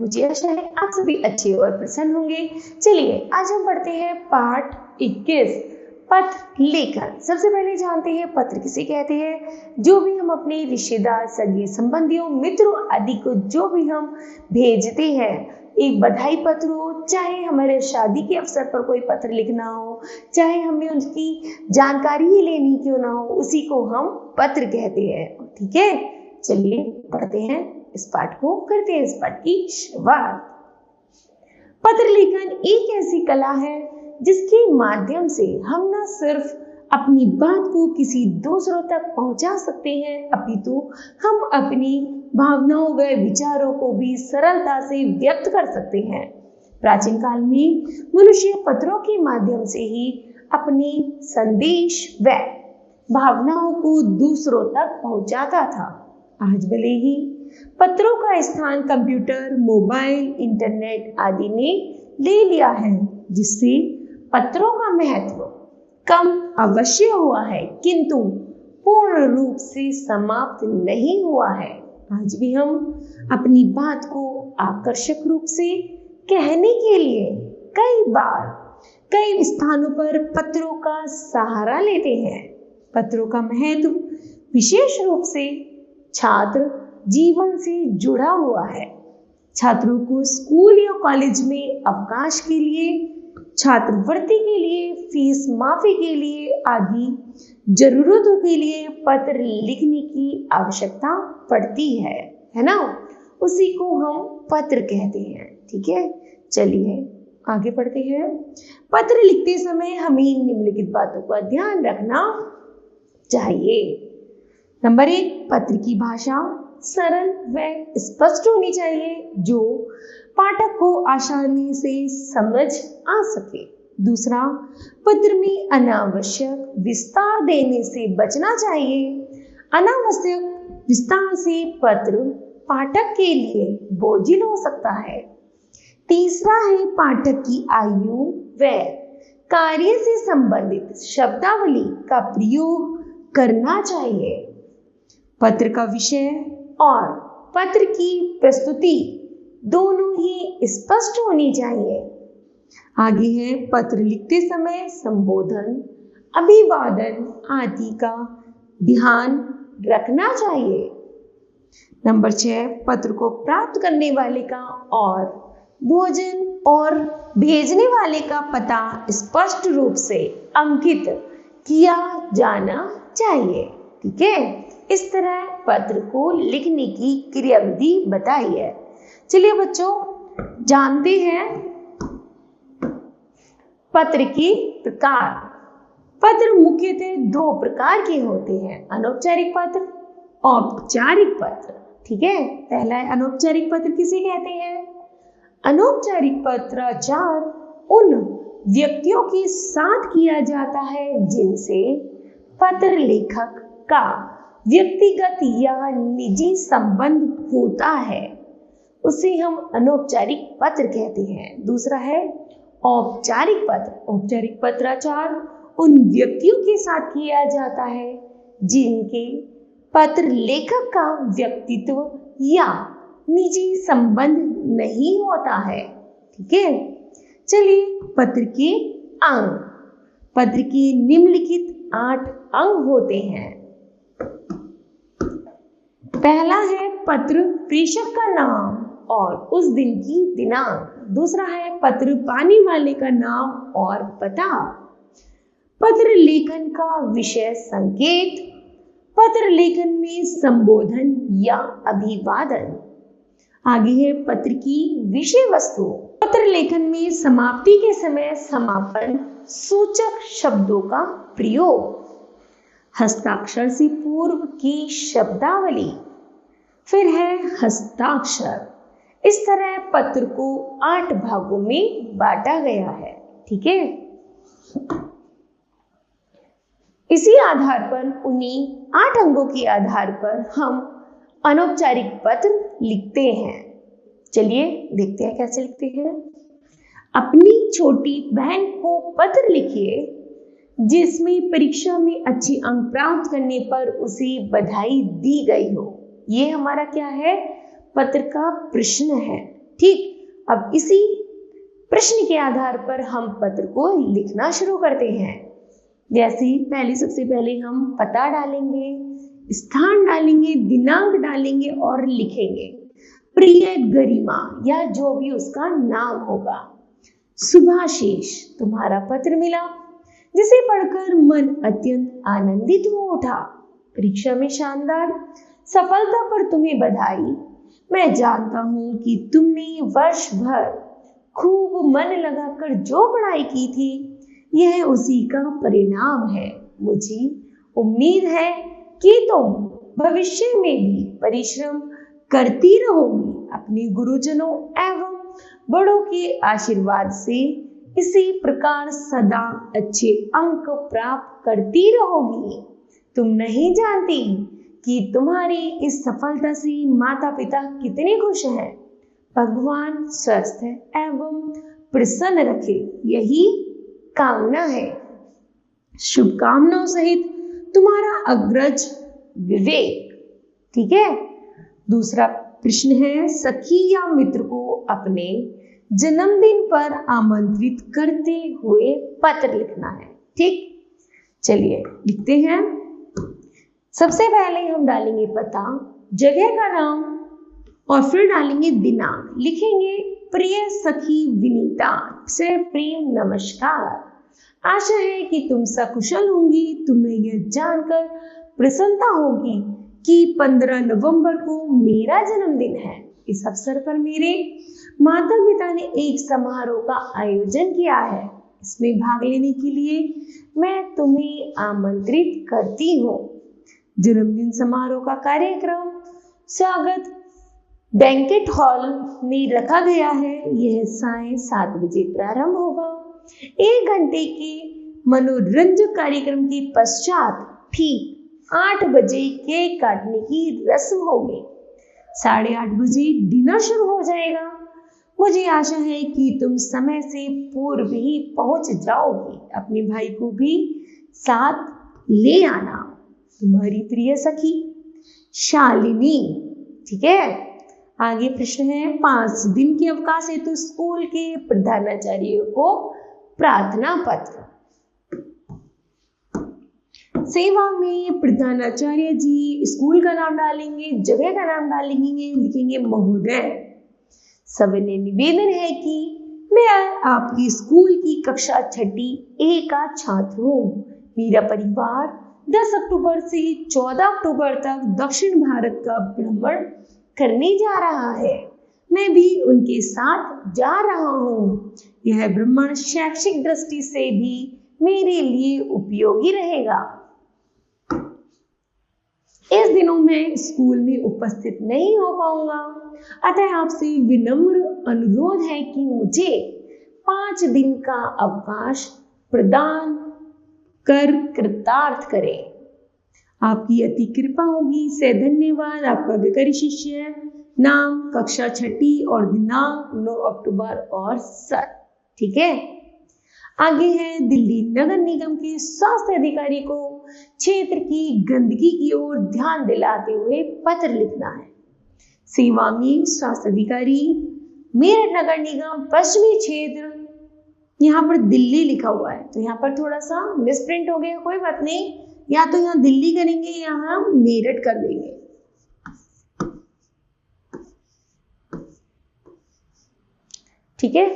मुझे आशा है आप सभी अच्छे और प्रसन्न होंगे। चलिए आज हम पढ़ते हैं पाठ 21 पत्र लेखन। सबसे पहले जानते हैं पत्र किसे कहते हैं। जो भी हम अपने रिश्तेदार, सगे संबंधियों, मित्रों आदि को जो भी हम भेजते हैं, एक बधाई पत्र हो, चाहे हमारे शादी के अवसर पर कोई पत्र लिखना हो, चाहे हमें उनकी जानकारी ही लेनी क्यों ना हो, उसी को हम पत्र कहते हैं। ठीक है, चलिए पढ़ते हैं इस पाठ को, करते हैं इस पाठ की शुरुआत। पत्र लेखन एक ऐसी कला है जिसके माध्यम से हम न सिर्फ अपनी बात को किसी दूसरों तक पहुंचा सकते हैं, अपितु हम अपनी भावनाओं व विचारों को भी सरलता से व्यक्त कर सकते हैं। प्राचीन काल में मनुष्य पत्रों के माध्यम से ही अपने संदेश व भावनाओं को दूसरों तक पहुंचाता था। आज भले ही पत्रों का स्थान कंप्यूटर, मोबाइल, इंटरनेट आदि ने ले लिया है, जिससे पत्रों का महत्व कम अवश्य हुआ है, किंतु पूर्ण रूप से समाप्त नहीं हुआ है। आज भी हम अपनी बात को आकर्षक रूप से कहने के लिए कई बार कई स्थानों पर पत्रों का सहारा लेते हैं। पत्रों का महत्व विशेष रूप से छात्र जीवन से जुड़ा हुआ है। छात्रों को स्कूल या कॉलेज में अवकाश के लिए, छात्रवृत्ति के लिए, फीस माफी के लिए आदि जरूरतों के लिए पत्र लिखने की आवश्यकता पड़ती है ना। उसी को हम पत्र कहते हैं। ठीक है, चलिए आगे पढ़ते हैं। पत्र लिखते समय हमें निम्नलिखित बातों का ध्यान रखना चाहिए। नंबर 1, पत्र की भाषा सरल व स्पष्ट होनी चाहिए, जो पाठक को आसानी से समझ आ सके। दूसरा, पत्र में अनावश्यक विस्तार देने से बचना चाहिए। अनावश्यक विस्तार से पत्र पाठक के लिए बोझिल हो सकता है। तीसरा है, पाठक की आयु व कार्य से संबंधित शब्दावली का प्रयोग करना चाहिए। पत्र का विषय और पत्र की प्रस्तुति दोनों ही स्पष्ट होनी चाहिए। आगे है, पत्र लिखते समय संबोधन, अभिवादन आदि का ध्यान रखना चाहिए। नंबर 6, पत्र को प्राप्त करने वाले का और भोजन और भेजने वाले का पता स्पष्ट रूप से अंकित किया जाना चाहिए। ठीक है, इस तरह पत्र को लिखने की क्रियाविधि बताई है। चलिए बच्चों, जानते हैं पत्र के प्रकार। पत्र मुख्यतः 2 प्रकार के होते हैं, अनौपचारिक पत्र, औपचारिक पत्र। ठीक है, पहला है अनौपचारिक पत्र। किसे कहते हैं? अनौपचारिक पत्राचार उन व्यक्तियों के साथ किया जाता है जिनसे पत्र लेखक का व्यक्तिगत या निजी संबंध होता है, उसे हम अनौपचारिक पत्र कहते हैं। दूसरा है औपचारिक पत्र। औपचारिक पत्राचार उन व्यक्तियों के साथ किया जाता है जिनके पत्र लेखक का व्यक्तित्व या निजी संबंध नहीं होता है। ठीक है, चलिए पत्र के अंग। पत्र के निम्नलिखित 8 अंग होते हैं। पहला है पत्र प्रेषक का नाम और उस दिन की दिनांक। दूसरा है पत्र पाने वाले का नाम और पता। पत्र लेखन का विषय संकेत। पत्र लेखन में संबोधन या अभिवादन। आगे है पत्र की विषय वस्तु। पत्र लेखन में समाप्ति के समय समापन सूचक शब्दों का प्रयोग। हस्ताक्षर से पूर्व की शब्दावली। फिर है हस्ताक्षर। इस तरह पत्र को 8 भागों में बांटा गया है। ठीक है, इसी आधार पर, उन्हीं 8 अंगों के आधार पर हम अनौपचारिक पत्र लिखते हैं। चलिए देखते हैं कैसे लिखते हैं। अपनी छोटी बहन को पत्र लिखिए जिसमें परीक्षा में अच्छे अंक प्राप्त करने पर उसे बधाई दी गई हो। ये हमारा क्या है? पत्र का प्रश्न है। ठीक, अब इसी प्रश्न के आधार पर हम पत्र को लिखना शुरू करते हैं। जैसे सबसे पहले हम पता डालेंगे, स्थान डालेंगे, दिनांक डालेंगे और लिखेंगे प्रिय गरिमा या जो भी उसका नाम होगा। सुभाशीष, तुम्हारा पत्र मिला जिसे पढ़कर मन अत्यंत आनंदित हो उठा। परीक्षा में शानदार सफलता पर तुम्हें बधाई। मैं जानता हूं कि तुमने वर्ष भर खूब मन लगाकर जो पढ़ाई की थी यह उसी का परिणाम है। मुझे उम्मीद है कि तुम भविष्य में भी परिश्रम करती रहोगी। अपने गुरुजनों एवं बड़ों के आशीर्वाद से इसी प्रकार सदा अच्छे अंक प्राप्त करती रहोगी। तुम नहीं जानती कि तुम्हारी इस सफलता से माता पिता कितने खुश हैं। भगवान स्वस्थ एवं प्रसन्न रखे, यही कामना है। शुभकामनाओं सहित तुम्हारा अग्रज विवेक। ठीक है। दूसरा प्रश्न है, सखी या मित्र को अपने जन्मदिन पर आमंत्रित करते हुए पत्र लिखना है। ठीक, चलिए लिखते हैं। सबसे पहले हम डालेंगे पता, जगह का नाम और फिर डालेंगे दिनांक। लिखेंगे प्रिय सखी विनीता से प्रेम नमस्कार। आशा है कि तुम सकुशल होंगी। तुम्हें यह जानकर प्रसन्नता होगी कि 15 नवंबर को मेरा जन्मदिन है। इस अवसर पर मेरे माता पिता ने एक समारोह का आयोजन किया है। इसमें भाग लेने के लिए मैं तुम्हें आमंत्रित करती हूँ। जन्मदिन समारोह का कार्यक्रम स्वागत बैंकेट हॉल में रखा गया है। यह सायं 7 बजे प्रारंभ होगा। 1 घंटे के मनोरंजक कार्यक्रम के पश्चात ठीक 8 बजे केक काटने की रस्म होगी। 8:30 बजे डिनर शुरू हो जाएगा। मुझे आशा है कि तुम समय से पूर्व ही पहुंच जाओगी। अपने भाई को भी साथ ले आना। तुम्हारी प्रिय सखी शालिनी। ठीक है। आगे प्रश्न है, 5 दिन के अवकाश हेतु स्कूल के प्रधानाचार्य को प्रार्थना पत्र। सेवा में प्रधानाचार्य जी, स्कूल का नाम डालेंगे, जगह का नाम डालेंगे, लिखेंगे महोदय। सविनय निवेदन है कि मैं आपकी स्कूल की कक्षा 6ठी A का छात्र हूँ। मेरा परिवार 10 अक्टूबर से 14 अक्टूबर तक दक्षिण भारत का भ्रमण करने जा रहा है। मैं भी उनके साथ जा रहा हूँ। यह भ्रमण शैक्षिक दृष्टि से भी मेरे लिए उपयोगी रहेगा। इस दिनों मैं स्कूल में उपस्थित नहीं हो पाऊंगा, अतः आपसे विनम्र अनुरोध है कि मुझे 5 दिन का अवकाश प्रदान कर कृतार्थ करें। आपकी अति कृपा होगी। से धन्यवाद। आपका बेकारी शिष्य। नाम, कक्षा 6ठी और दिनांक 9 अक्टूबर और सर। ठीक है। आगे है, दिल्ली नगर निगम के स्वास्थ्य अधिकारी को क्षेत्र की गंदगी की ओर ध्यान दिलाते हुए पत्र लिखना है। सेवा में स्वास्थ्य अधिकारी, मेरठ नगर निगम, पश्चिमी क्षेत्र। यहाँ पर दिल्ली लिखा हुआ है तो यहाँ पर थोड़ा सा मिसप्रिंट हो गया, कोई बात नहीं। या तो यहाँ दिल्ली करेंगे या हम मेरठ कर देंगे। ठीक है।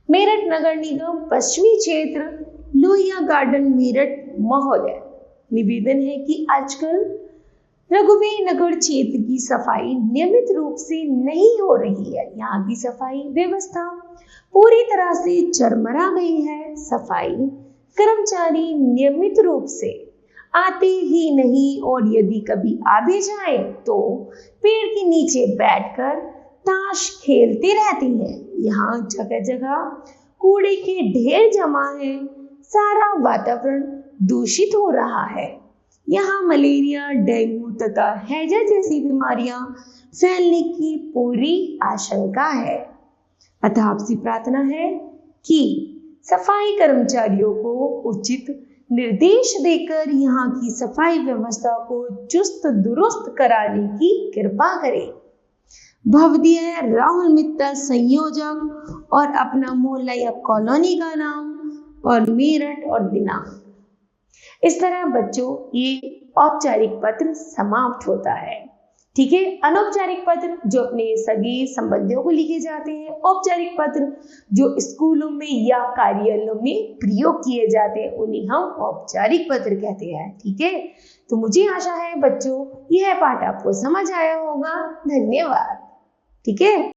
मेरठ नगर निगम, पश्चिमी क्षेत्र, लोहिया गार्डन, मेरठ महोदय। निवेदन है कि आजकल रघुवीर नगर क्षेत्र की सफाई नियमित रूप से नहीं हो रही है। यहाँ की सफाई व्यवस्था पूरी तरह से चरमरा गई है। सफाई कर्मचारी नियमित रूप से आते ही नहीं और यदि कभी आ भी जाए तो पेड़ के नीचे बैठकर ताश खेलते रहते हैं। यहाँ जगह जगह कूड़े के ढेर जमा है। सारा वातावरण दूषित हो रहा है। यहाँ मलेरिया, डेंगू तथा हैजा जैसी बीमारियां फैलने की पूरी आशंका है। अतः आपसे प्रार्थना है कि सफाई कर्मचारियों को उचित निर्देश देकर यहाँ की सफाई व्यवस्था को चुस्त दुरुस्त कराने की कृपा करें। भवदीय, राहुल मित्तल संयोजक और अपना मोहल्ला या कॉलोनी का नाम और मेरठ और दिनांक। इस तरह बच्चों ये औपचारिक पत्र समाप्त होता है। ठीक है, अनौपचारिक पत्र जो अपने सगे संबंधियों को लिखे जाते हैं, औपचारिक पत्र जो स्कूलों में या कार्यालयों में प्रयोग किए जाते हैं, उन्हें हम औपचारिक पत्र कहते हैं। ठीक है, तो मुझे आशा है बच्चों यह पाठ आपको समझ आया होगा। धन्यवाद। ठीक है।